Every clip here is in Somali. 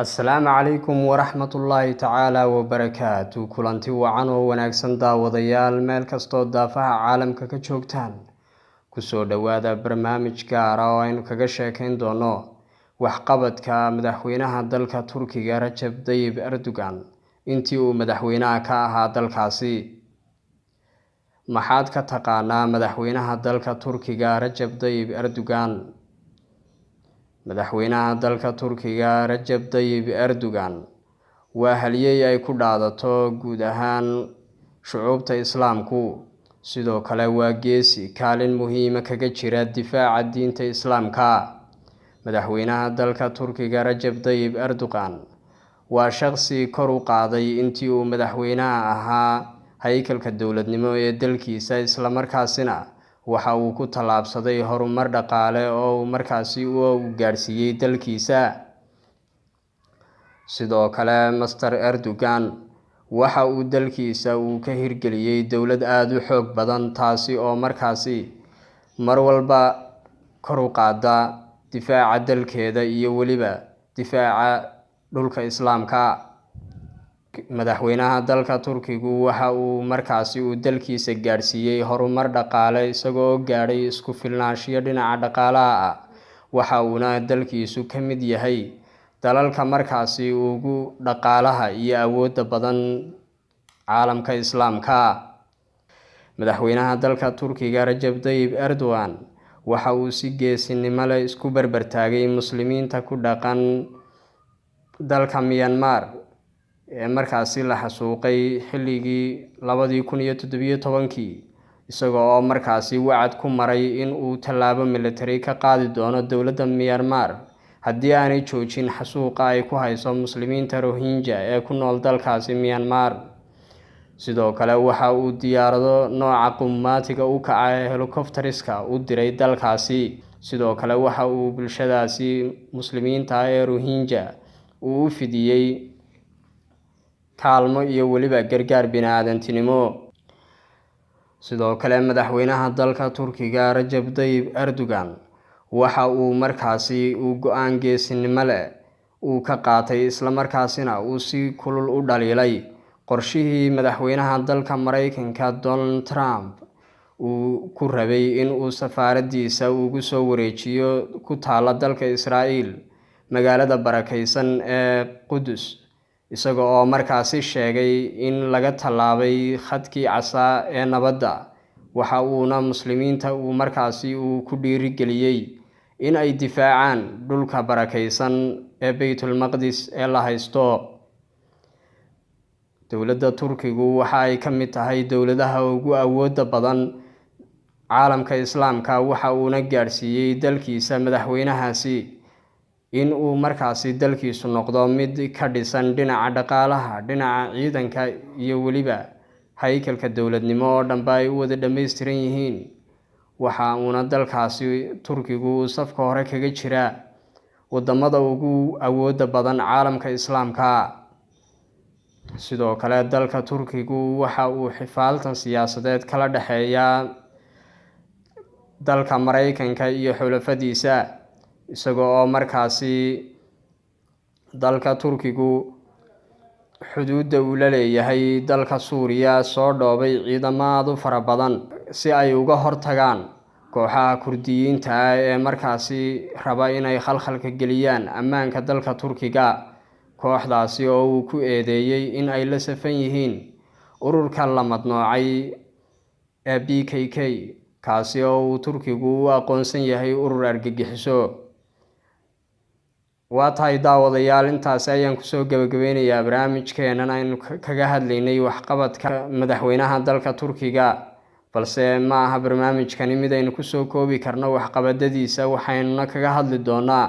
السلام عليكم ورحمة الله تعالى وبركاته. kulanti wacan oo wanaagsan daawadayaal meel kastoo daafaha caalamka ka joogtaan. kusoo dhawaada barnaamij gaar ah oo aynu kaga sheekayn doono waxqabadka madaxweynaha dalka Turkiga Recep Tayyip Erdogan intii uu madaxweynaha ka ahaa dalkaasi. maxaad ka taqaanaa madaxweynaha dalka Turkiga Recep Tayyip Erdogan? madaxweynaha dalka Turkiga Recep Tayyip Erdogan waa halyey ay ku dhaadato guud ahaan shucuubta Islaamku, sidoo kale waa geesi kaalin muhiim ah kaga jira difaaca diinta Islaamka. madaxweynaha dalka Turkiga Recep Tayyip Erdogan waa shakhsi kor u qaaday intii uu madaxweynaha ahaa haykalka dowladnimo ee dalkiisa, isla markaasina waxa uu ku tallaabsaday horumar dhaqaale oo markaasi uu gaarsiiyay dalkiisa. sidoo kale Mr. Erdogan waxa uu dalkiisa uu ka hirgeliyay dowlad aad u xoog badan, taasi oo markaasi mar walba kor u qaada difaaca dalkeeda iyo waliba difaaca dhulka Islaamka. madaxweynaha dalka Turkigu waxa uu markaasi uu dalkiisa gaarsiiyay horumar dhaqaale isagoo gaadhay isku filnaanshiyo dhinaca dhaqaalaha ah. waxa uuna dalkiisu ka mid yahay dalalka markaasi ugu dhaqaalaha iyo awoodda badan caalamka Islaamka. madaxweynaha dalka Turkiga Recep Tayyip Erdogan waxa uu si geesinimo leh isku barbartaagay muslimiinta ku dhaqan dalka Myanmar ee markaasi la xasuuqay xilligii 2017 isagoo oo markaasi wacad ku maray in uu tallaabo military ka qaadi doono dowladda Myanmar haddii aanay joojin xasuuqa ay ku hayso muslimiinta Rohingya ee ku nool dalkaasi Myanmar. sidoo kale waxa uu diyaarado nooca qumaatiga u kaca ee helicopteriska u diray dalkaasi. sidoo kale waxa uu bulshadaasi muslimiinta ee Rohingya uu u fidiyay kaalmo iyo waliba gargaar bini'aadantinimo. sidoo kale madaxweynaha dalka Turkiga Recep Tayyip Erdogan waxa uu markaasi uu go'aan geesinimo leh uu ka qaatay, isla markaasina uu si kulul u dhaliilay qorshihii madaxweynaha dalka Mareykanka Donald Trump uu ku rabay in uu safaaradiisa ugu soo wareejiyo ku taala dalka Israa'iil magaalada barakeysan ee Qudus, isagoo oo markaasi sheegay in laga tallaabay khadkii casaa ee nabadda. waxa uuna muslimiinta uu markaasi uu ku dhiirigeliyay in ay difaacaan dhulka barakeysan ee Baytul Maqdis ee la haysto. dowladda Turkigu waxa ay ka mid tahay dowladaha ugu awoodda badan caalamka Islaamka. waxa uuna gaarsiiyay dalkiisa madaxweynahaasi in uu markaasi dalkiisu noqdo mid ka dhisan dhinaca dhaqaalaha, dhinaca ciidanka iyo waliba haykalka dowladnimo oo dhanba ay u wada dhammaystiran yihiin. waxa uuna dalkaasi Turkigu safka hore kaga jira wadamada ugu awoodda badan caalamka Islaamka. sidoo kale dalka Turkigu waxa uu xifaaltan siyaasadeed kala dhaxeeya dalka Mareykanka iyo xulafadiisa, isagoo oo markaasi dalka Turkigu xuduudda uu la leeyahay dalka Suuriya soo dhoobay ciidamada fara badan si ay uga hortagaan kooxaha Kurdiyiinta ee markaasi raba inay khalkhalka geliyaan ammaanka dalka Turkiga. kooxdaasi oo uu ku eedeeyay in ay la safan yihiin ururka la madnoocay ee PKK, kaasi oo uu Turkigu u aqoonsan yahay urur argagixiso. waa tahay daawadayaal, intaas ayaan kusoo gabagabeynayaa barnaamijkeenan aynu kaga hadlaynay waxqabadka madaxweynaha dalka Turkiga, balse ma aha barnaamijkani mid aynu kusoo koobi karno waxqabadadiisa. waxaynuna kaga hadli doonaa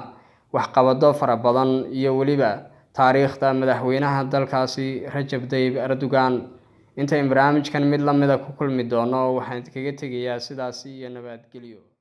waxqabado fara badan iyo waliba taariikhda madaxweynaha dalkaasi Recep Tayyip Erdogan. intayn barnaamijkan mid lamida ku kulmi doono waxaan kaga tegayaa sidaas iyo nabadgelyo.